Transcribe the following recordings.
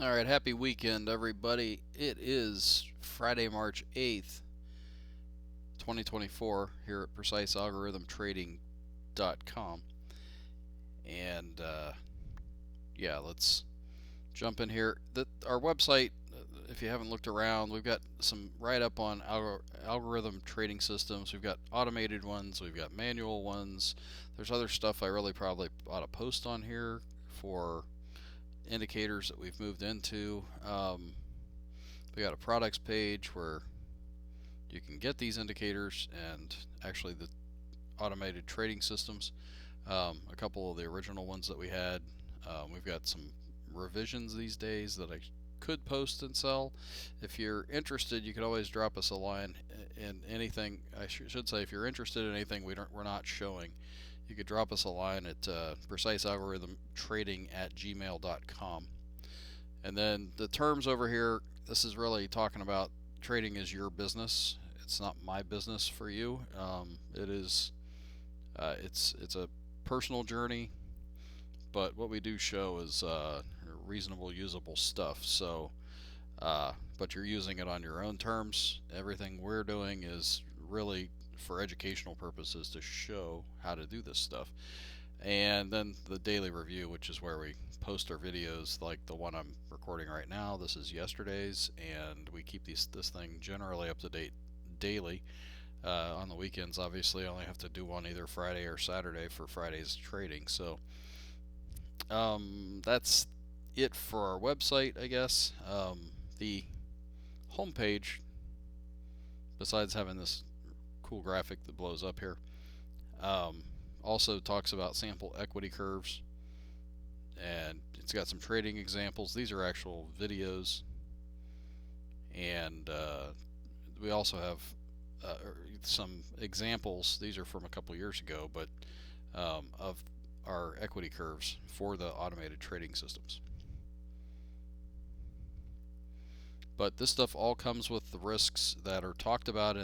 All right, happy weekend, everybody. It is Friday, March 8th, 2024, here at PreciseAlgorithmTrading.com. And yeah, let's jump in here. Our website, if you haven't looked around, we've got some write up on algorithm trading systems. We've got automated ones, we've got manual ones. There's other stuff I really probably ought to post on here for indicators that we've moved into. We got a products page where you can get these indicators and actually the automated trading systems. A couple of the original ones that we had. We've got some revisions these days that I could post and sell. If you're interested, you could always drop us a line in anything. I should say, if you're interested in anything we're not showing, you could drop us a line at precisealgorithmtrading@gmail.com. And then the terms over here, this is really talking about trading is your business. It's not my business for you. It is. It's a personal journey, but what we do show is reasonable, usable stuff. So, but you're using it on your own terms. Everything we're doing is really for educational purposes to show how to do this stuff. And then the daily review, which is where we post our videos, like the one I'm recording right now. This is yesterday's, and we keep this thing generally up to date daily. On the weekends, obviously, I only have to do one either Friday or Saturday for Friday's trading. So that's it for our website, I guess. The homepage, besides having this cool graphic that blows up here, um, also talks about sample equity curves, and it's got some trading examples. These are actual videos, and we also have some examples. These are from a couple years ago, but of our equity curves for the automated trading systems. But this stuff all comes with the risks that are talked about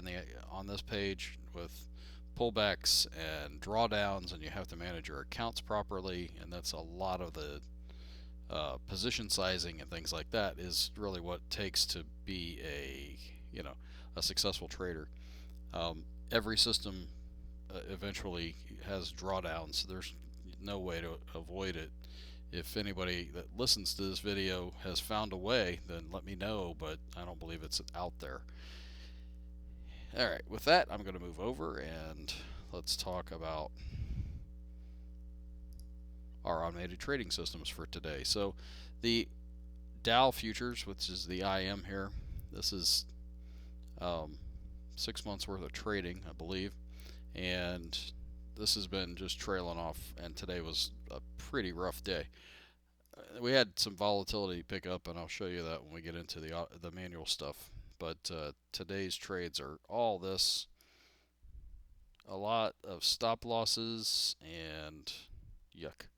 on this page, with pullbacks and drawdowns, and you have to manage your accounts properly, and that's a lot of the position sizing and things like that is really what it takes to be a successful trader. Every system eventually has drawdowns. There's no way to avoid it. If anybody that listens to this video has found a way, then let me know, but I don't believe it's out there. Alright, with that, I'm going to move over and let's talk about our automated trading systems for today. So, the Dow futures, which is the IM here, this is 6 months worth of trading, I believe, and this has been just trailing off, and today was a pretty rough day. We had some volatility pick up, and I'll show you that when we get into the manual stuff. But today's trades are all this, a lot of stop losses, and yuck.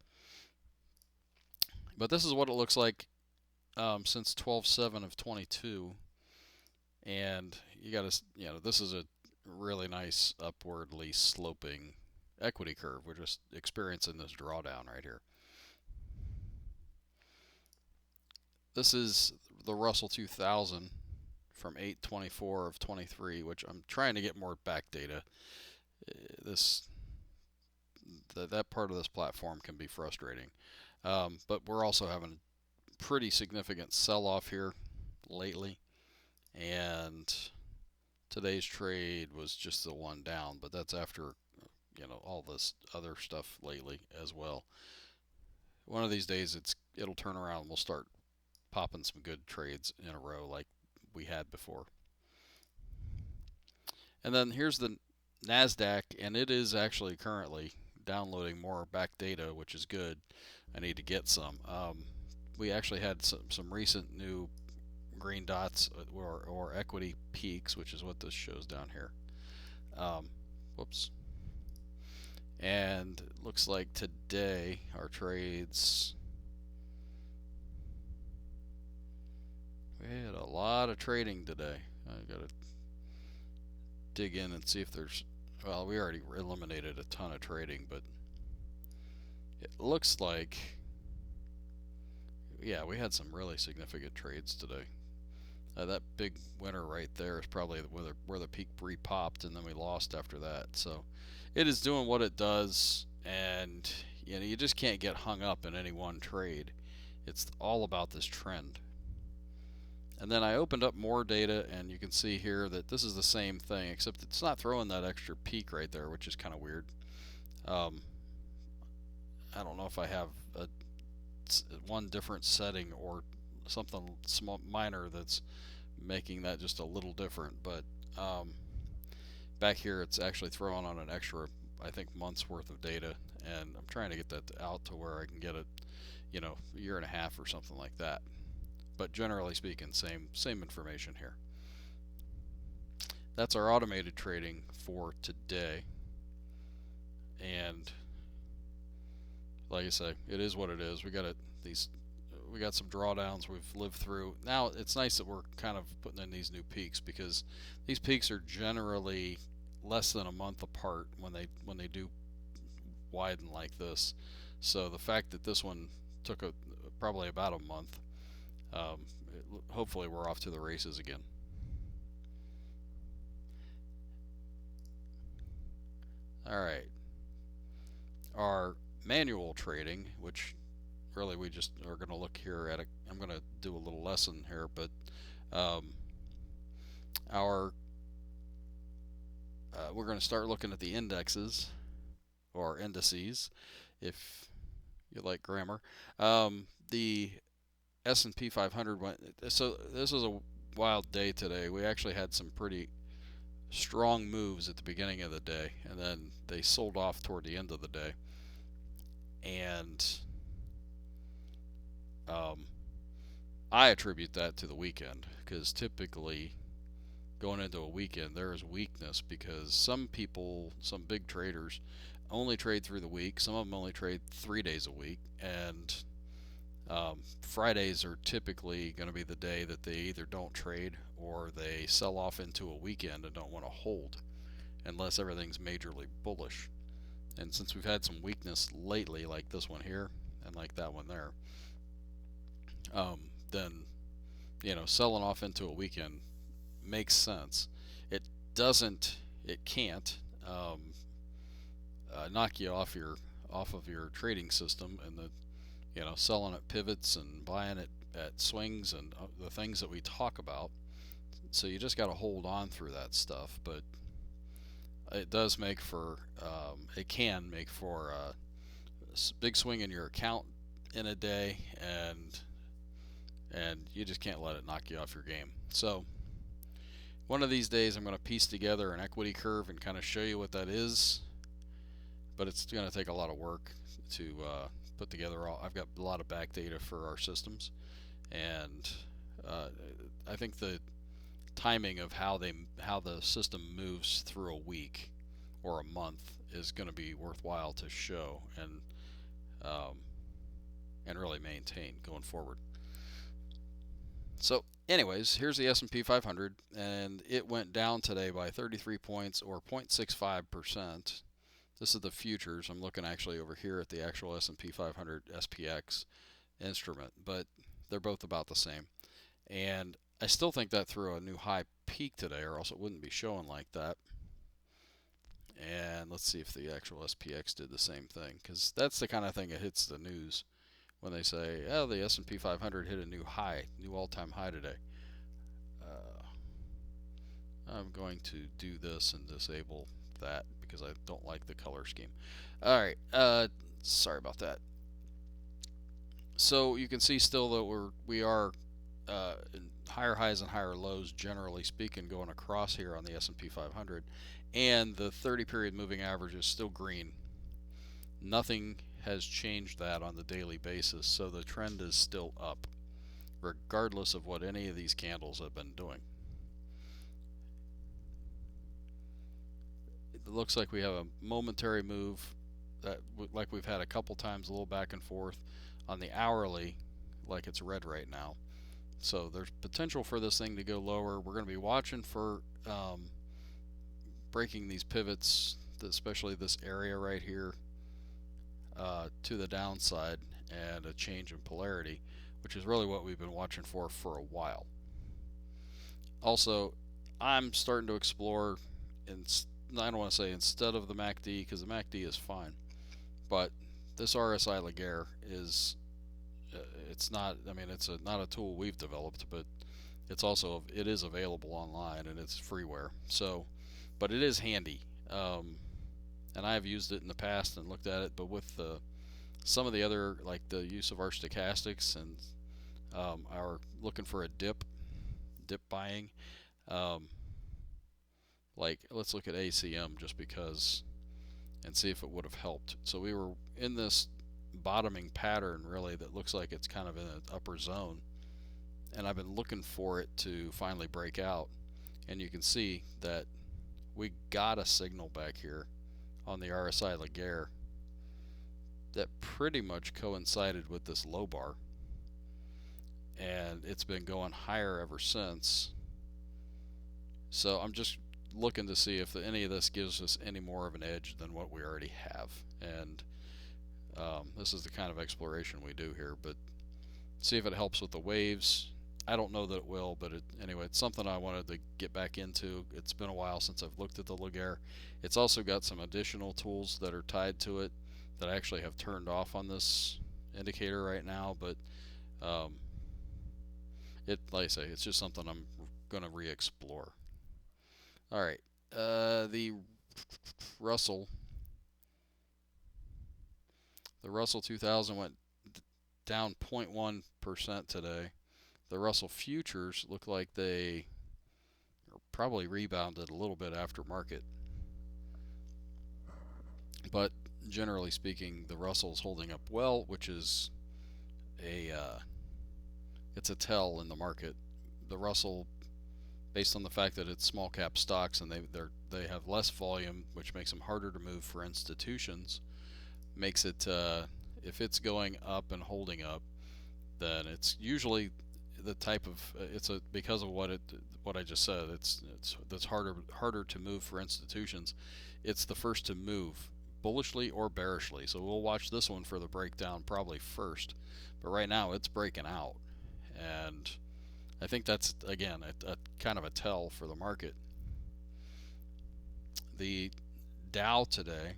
But this is what it looks like since 12/7 of 22, and you got to, this is a really nice upwardly sloping equity curve. We're just experiencing this drawdown right here. This is the Russell 2000 from 8/24 of 23, which I'm trying to get more back data. This that part of this platform can be frustrating, but we're also having a pretty significant sell-off here lately, and today's trade was just the one down, but that's after all this other stuff lately as well. One of these days it'll turn around and we'll start popping some good trades in a row like we had before. And then here's the NASDAQ, and it is actually currently downloading more back data, which is good. I need to get some. We actually had some recent new green dots or equity peaks, which is what this shows down here. Whoops. And it looks like today our trades, we had a lot of trading today. I gotta dig in and see if there's, well, we already eliminated a ton of trading, but it looks like yeah, we had some really significant trades today. That big winner right there is probably where the peak re-popped, and then we lost after that. So it is doing what it does, and you just can't get hung up in any one trade. It's all about this trend. And then I opened up more data, and you can see here that this is the same thing, except it's not throwing that extra peak right there, which is kind of weird. Um, I don't know if I have one different setting or something small minor that's making that just a little different, but back here it's actually throwing on an extra, I think, month's worth of data, and I'm trying to get that out to where I can get it, a year and a half or something like that. But generally speaking, same information here. That's our automated trading for today, and like I say, it is what it is. We got some drawdowns we've lived through. Now it's nice that we're kind of putting in these new peaks, because these peaks are generally less than a month apart when they do widen like this. So the fact that this one took probably about a month, hopefully we're off to the races again. All right, our manual trading, which really we just are going to look here at I'm going to do a little lesson here, but um, our we're going to start looking at the indexes, or indices, if you like grammar. The S&P 500 went. So this was a wild day today. We actually had some pretty strong moves at the beginning of the day, and then they sold off toward the end of the day. And I attribute that to the weekend, because typically going into a weekend there is weakness, because some people, some big traders, only trade through the week. Some of them only trade 3 days a week, and Fridays are typically going to be the day that they either don't trade or they sell off into a weekend and don't want to hold unless everything's majorly bullish. And since we've had some weakness lately, like this one here and like that one there, then selling off into a weekend makes sense. It doesn't, it can't knock you off of your trading system, and selling at pivots and buying it at swings and the things that we talk about. So you just got to hold on through that stuff. But it does make for it can make for a big swing in your account in a day, and you just can't let it knock you off your game. So one of these days I'm going to piece together an equity curve and kind of show you what that is, but it's going to take a lot of work to put together I've got a lot of back data for our systems, and I think the timing of how the system moves through a week or a month is going to be worthwhile to show and really maintain going forward. So anyways, here's the S&P 500, and it went down today by 33 points, or 0.65%. This is the futures. I'm looking actually over here at the actual S&P 500 SPX instrument, but they're both about the same. And I still think that threw a new high peak today, or else it wouldn't be showing like that. And let's see if the actual SPX did the same thing, because that's the kind of thing that hits the news when they say, oh, the S&P 500 hit a new high, new all-time high today. I'm going to do this and disable that because I don't like the color scheme. All right, sorry about that. So you can see still that we are in higher highs and higher lows, generally speaking, going across here on the S&P 500, and the 30-period moving average is still green. Nothing has changed that on the daily basis, so the trend is still up, regardless of what any of these candles have been doing. It looks like we have a momentary move, that like we've had a couple times, a little back and forth on the hourly, like it's red right now. So there's potential for this thing to go lower. We're going to be watching for breaking these pivots, especially this area right here, to the downside, and a change in polarity. which is really what we've been watching for a while. Also, I'm starting to explore, I don't want to say instead of the MACD, because the MACD is fine, but this RSI Laguerre is, it's not, I mean, it's not a tool we've developed, but it is available online and it's freeware. So, but it is handy. And I have used it in the past and looked at it, but with some of the other, like the use of our stochastics and our looking for a dip buying, um, like let's look at ACM just because and see if it would have helped. So we were in this bottoming pattern really that looks like it's kind of in an upper zone, and I've been looking for it to finally break out, and you can see that we got a signal back here on the RSI Laguerre that pretty much coincided with this low bar, and it's been going higher ever since. So I'm just looking to see if any of this gives us any more of an edge than what we already have, and this is the kind of exploration we do here, but see if it helps with the waves. I don't know that it will, but anyway, it's something I wanted to get back into. It's been a while since I've looked at the Laguerre. It's also got some additional tools that are tied to it that I actually have turned off on this indicator right now, but like I say, it's just something I'm going to re-explore. All right, the Russell 2000 went down 0.1% today. The Russell futures look like they probably rebounded a little bit after market, but generally speaking, the Russell's holding up well, which is it's a tell in the market. The Russell, based on the fact that it's small cap stocks and they have less volume, which makes them harder to move for institutions, makes it if it's going up and holding up, then it's usually the type of because of what I just said. That's harder to move for institutions. It's the first to move, bullishly or bearishly. So we'll watch this one for the breakdown probably first, but right now it's breaking out, and I think that's again a kind of a tell for the market. The Dow today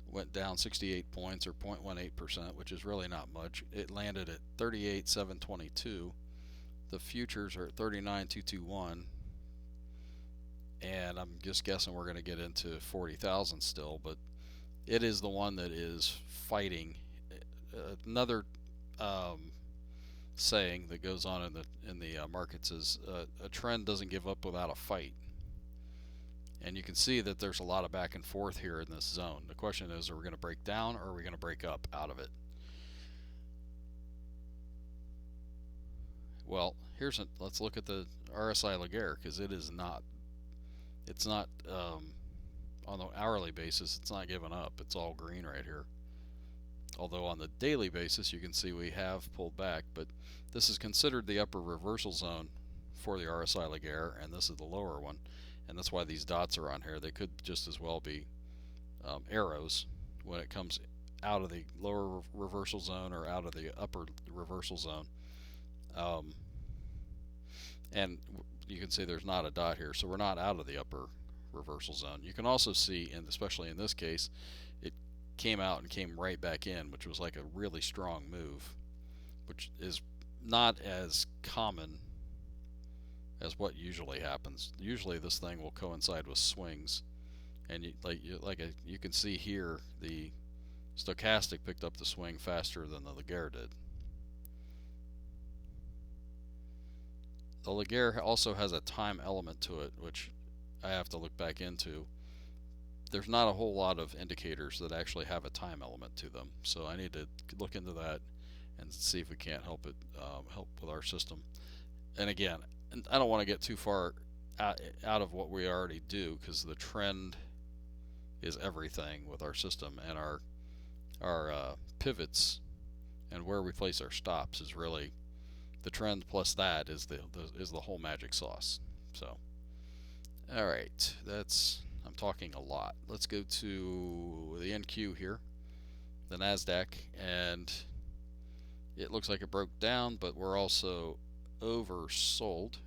went down 68 points or 0.18%, which is really not much. It landed at 38,722. The futures are at 39,221, and I'm just guessing we're going to get into 40,000 still, but it is the one that is fighting. Another saying that goes on in the markets is a trend doesn't give up without a fight. And you can see that there's a lot of back and forth here in this zone. The question is, are we going to break down or are we going to break up out of it? Well, let's look at the RSI Laguerre, because it's not on the hourly basis, it's not giving up. It's all green right here. Although on the daily basis, you can see we have pulled back, but this is considered the upper reversal zone for the RSI Laguerre, and this is the lower one. And that's why these dots are on here. They could just as well be arrows when it comes out of the lower reversal zone or out of the upper reversal zone. And you can see there's not a dot here, so we're not out of the upper reversal zone. You can also see, and especially in this case, it came out and came right back in, which was like a really strong move, which is not as common as what usually happens. Usually this thing will coincide with swings, and you can see here, the stochastic picked up the swing faster than the Laguerre did. The Laguerre also has a time element to it, which I have to look back into. There's not a whole lot of indicators that actually have a time element to them, so I need to look into that and see if we can't help with our system. And again, I don't want to get too far out of what we already do, because the trend is everything with our system, and our pivots and where we place our stops is really the trend, plus that is the whole magic sauce. So, all right, I'm talking a lot. Let's go to the NQ here, the NASDAQ, and it looks like it broke down, but we're also oversold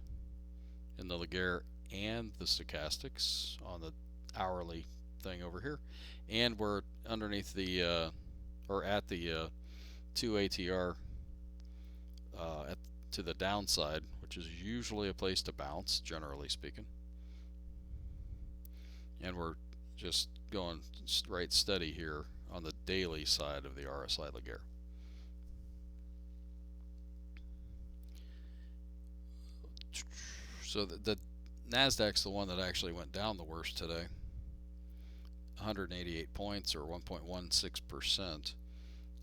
in the Laguerre and the stochastics on the hourly thing over here, and we're underneath the or at the 2 ATR at to the downside, which is usually a place to bounce, generally speaking. And we're just going right steady here on the daily side of the RSI Laguerre. So the Nasdaq's the one that actually went down the worst today. 188 points, or 1.16%.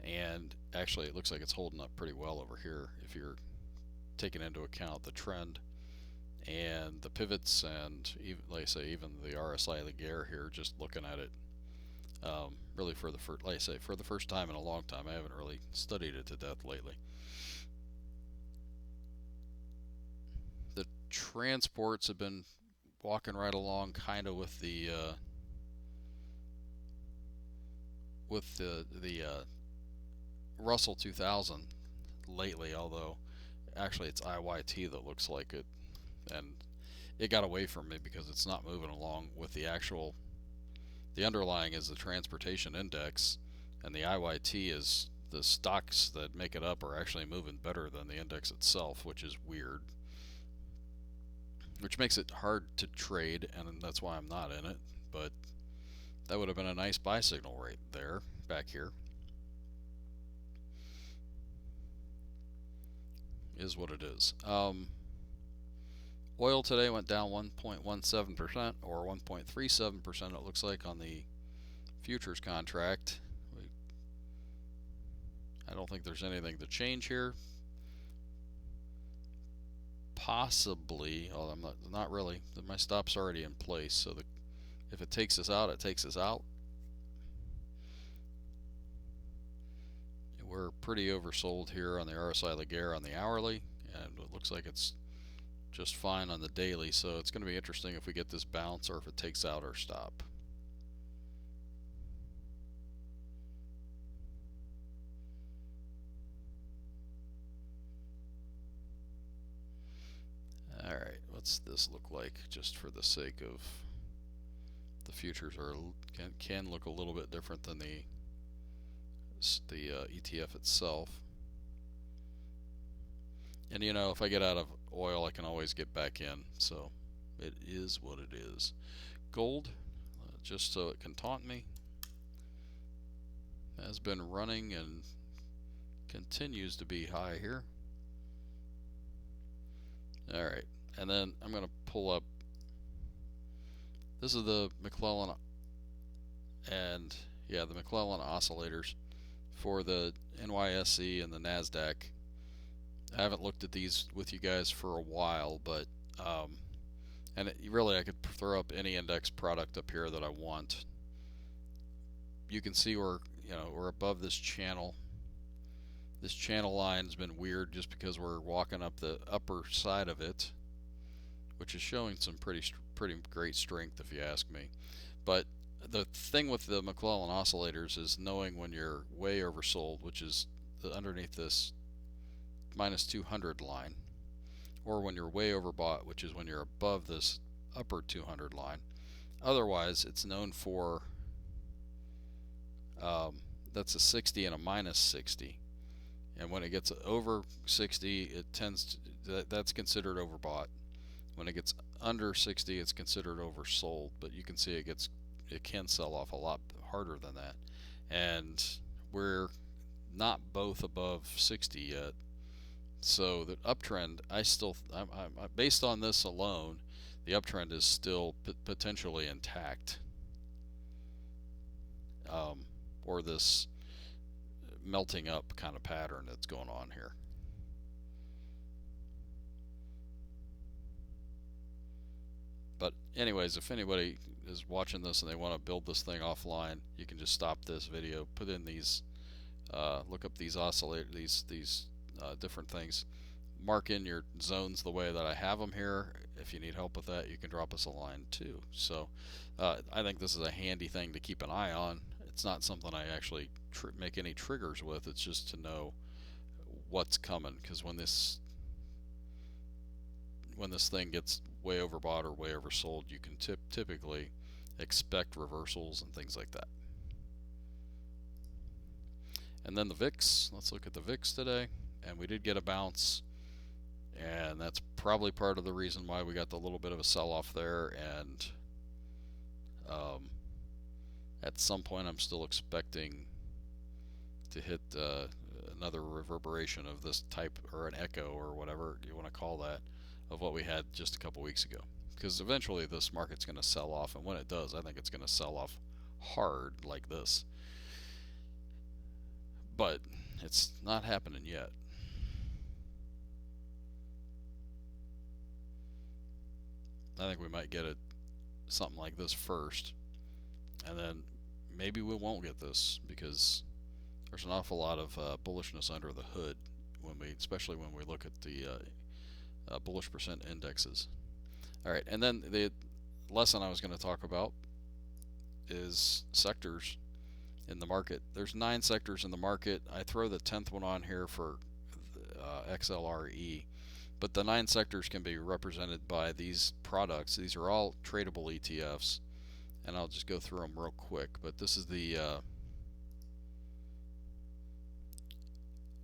And actually it looks like it's holding up pretty well over here if you're taking into account the trend and the pivots, and even, like I say, even the RSI Laguerre here, just looking at it really for the first, like I say, for the first time in a long time. I haven't really studied it to death lately. The transports have been walking right along kind of with the Russell 2000 lately, although actually it's IYT that looks like it, and it got away from me because it's not moving along with the actual. The underlying is the transportation index, and the IYT is the stocks that make it up are actually moving better than the index itself, which is weird, which makes it hard to trade, and that's why I'm not in it. But that would have been a nice buy signal right there, back here. Is what it is. Oil today went down 1.17%, or 1.37% it looks like on the futures contract. I don't think there's anything to change here. Possibly, although I'm not really. My stop's already in place, so if it takes us out, it takes us out. We're pretty oversold here on the RSI Laguerre on the hourly, and it looks like it's just fine on the daily, so it's going to be interesting if we get this bounce or if it takes out our stop. Alright, what's this look like, just for the sake of the futures can look a little bit different than the ETF itself. And you know, if I get out of oil, I can always get back in, so it is what it is. Gold, just so it can taunt me, has been running and continues to be high here. Alright, and then I'm going to pull up, this is the McClellan, and yeah, the McClellan oscillators for the NYSE and the NASDAQ. I haven't looked at these with you guys for a while, but and really I could throw up any index product up here that I want. You can see we're above this channel. This channel line's been weird just because we're walking up the upper side of it, which is showing some pretty great strength if you ask me. But the thing with the McClellan oscillators is knowing when you're way oversold, which is underneath this minus 200 line, or when you're way overbought, which is when you're above this upper 200 line. Otherwise, it's known for that's a 60 and a minus 60, and when it gets over 60, it tends to, that's considered overbought. When it gets under 60, it's considered oversold. But you can see it can sell off a lot harder than that, and we're not both above 60 yet. So the uptrend, based on this alone, the uptrend is still potentially intact, or this melting up kind of pattern that's going on here. But anyways, if anybody is watching this and they want to build this thing offline, you can just stop this video, put in these, look up these oscillators, these different things, mark in your zones the way that I have them here. If you need help with that, you can drop us a line too. So I think this is a handy thing to keep an eye on. It's not something I actually make any triggers with. It's just to know what's coming, because when this thing gets way overbought or way oversold, you can typically expect reversals and things like that. And then the VIX, let's look at the VIX today, and we did get a bounce, and that's probably part of the reason why we got the little bit of a sell-off there. And at some point, I'm still expecting to hit another reverberation of this type, or an echo, or whatever you want to call that, of what we had just a couple weeks ago. Because eventually this market's going to sell off, and when it does, I think it's going to sell off hard like this. But it's not happening yet. I think we might get something like this first, and then maybe we won't get this, because there's an awful lot of bullishness under the hood especially when we look at the bullish percent indexes. All right, and then the lesson I was going to talk about is sectors in the market. There's 9 sectors in the market. I throw the 10th one on here for XLRE, but the 9 sectors can be represented by these products. These are all tradable ETFs, and I'll just go through them real quick. But this is the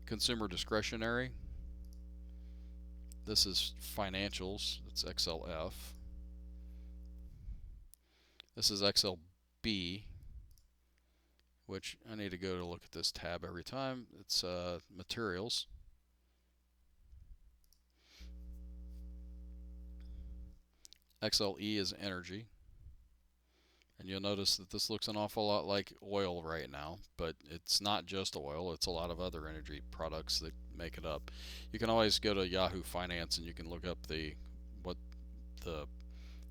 consumer discretionary. This is financials. It's XLF. This is XLB, which I need to go to look at this tab every time. It's materials. XLE is energy. And you'll notice that this looks an awful lot like oil right now, but it's not just oil, it's a lot of other energy products that make it up. You can always go to Yahoo Finance and you can look up what the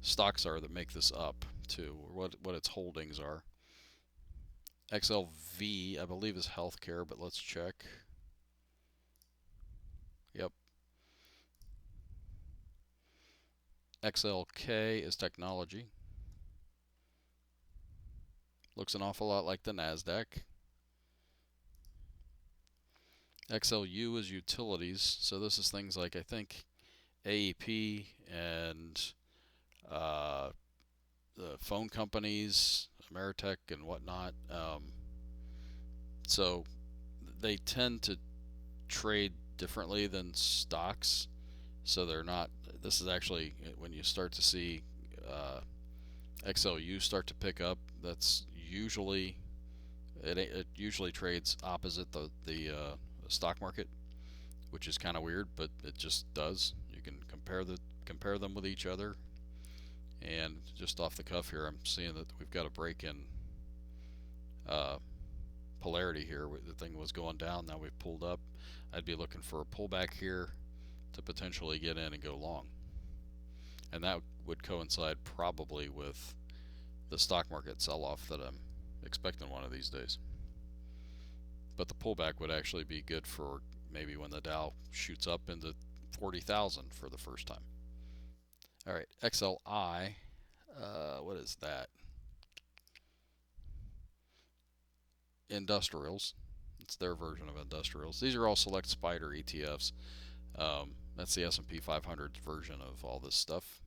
stocks are that make this up too, or what its holdings are. XLV, I believe, is healthcare, but let's check. Yep. XLK is technology. Looks an awful lot like the NASDAQ. XLU is utilities, so this is things like, I think, AEP and the phone companies, Ameritech and whatnot. So they tend to trade differently than stocks, so they're not. This is actually when you start to see XLU start to pick up. That's usually it usually trades opposite the stock market, which is kind of weird, but it just does. You can compare them with each other. And just off the cuff here, I'm seeing that we've got a break in polarity here. The thing was going down, now we've pulled up. I'd be looking for a pullback here to potentially get in and go long. And that would coincide probably with the stock market sell-off that I'm expecting one of these days. But the pullback would actually be good for maybe when the Dow shoots up into 40,000 for the first time. All right, XLI, what is that? Industrials. It's their version of industrials. These are all select spider ETFs. That's the S&P 500 version of all this stuff.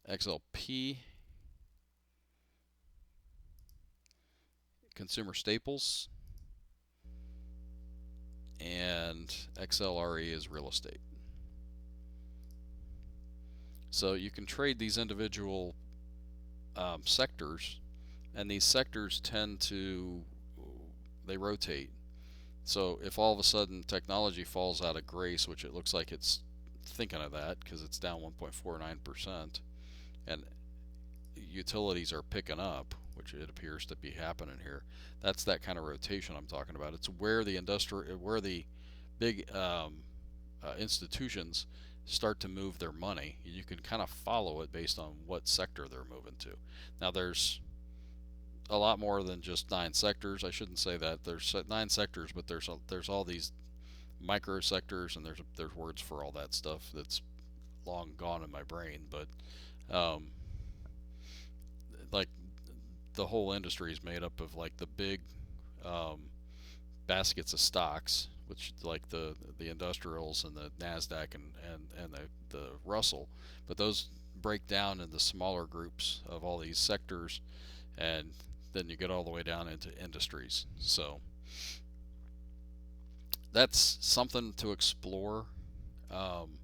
XLP, consumer staples, and XLRE is real estate. So you can trade these individual sectors, and these sectors they rotate. So if all of a sudden technology falls out of grace, which it looks like it's thinking of that because it's down 1.49%, and utilities are picking up, which it appears to be happening here. That's that kind of rotation I'm talking about. It's where the big institutions start to move their money. You can kind of follow it based on what sector they're moving to. Now there's a lot more than just 9 sectors. I shouldn't say that. There's 9 sectors, but there's all these micro sectors, and there's words for all that stuff that's long gone in my brain. But like the whole industry is made up of like the big baskets of stocks which like the industrials and the Nasdaq and the Russell, but those break down into smaller groups of all these sectors, and then you get all the way down into industries. So that's something to explore, um,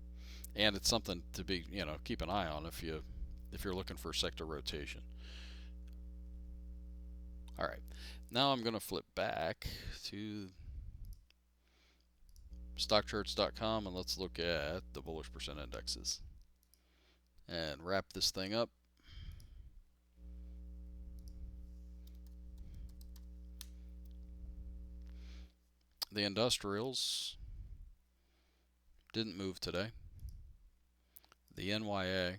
and it's something to be, keep an eye on if you're looking for sector rotation. All right, now I'm going to flip back to stockcharts.com and let's look at the bullish percent indexes and wrap this thing up. The industrials didn't move today. The NYA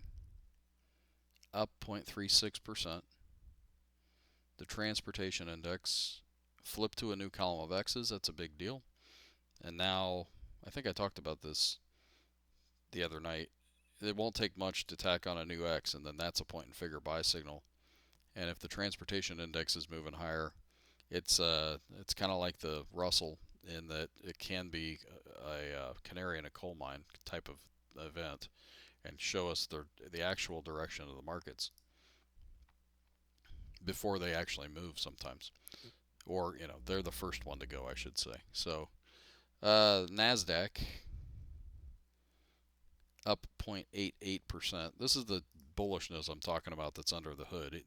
up 0.36%. The transportation index flipped to a new column of X's. That's a big deal. And now, I think I talked about this the other night. It won't take much to tack on a new X, and then that's a point and figure buy signal. And if the transportation index is moving higher, it's kind of like the Russell in that it can be a canary in a coal mine type of event and show us the actual direction of the markets before they actually move sometimes, or they're the first one to go, I should say. So Nasdaq up 0.88%. This is the bullishness I'm talking about that's under the hood.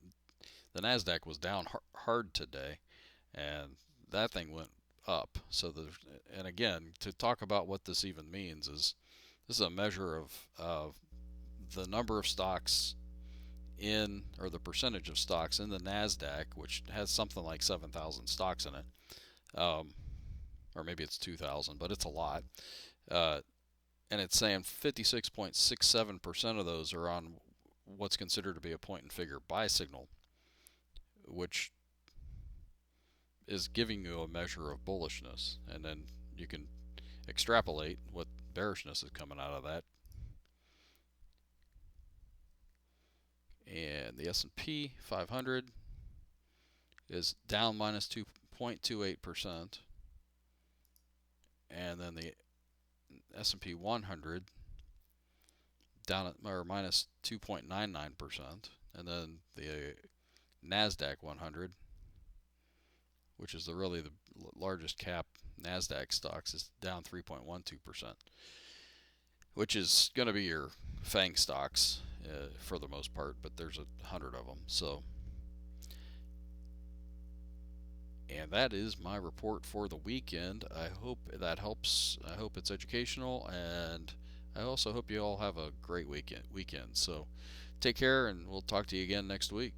The Nasdaq was down hard today, and that thing went up. So and again, to talk about what this even means is this is a measure of the number of stocks in, or the percentage of stocks in the Nasdaq, which has something like 7,000 stocks in it, or maybe it's 2,000, but it's a lot. And it's saying 56.67% of those are on what's considered to be a point and figure buy signal, which is giving you a measure of bullishness, and then you can extrapolate what bearishness is coming out of that. And the S&P 500 is down minus 2.28%, and then the S&P 100 down at, or minus 2.99%, and then the Nasdaq 100, which is really the largest cap Nasdaq stocks, is down 3.12%, which is going to be your FANG stocks for the most part, but there's 100 of them. So, and that is my report for the weekend. I hope that helps. I hope it's educational, and I also hope you all have a great weekend. So, take care, and we'll talk to you again next week.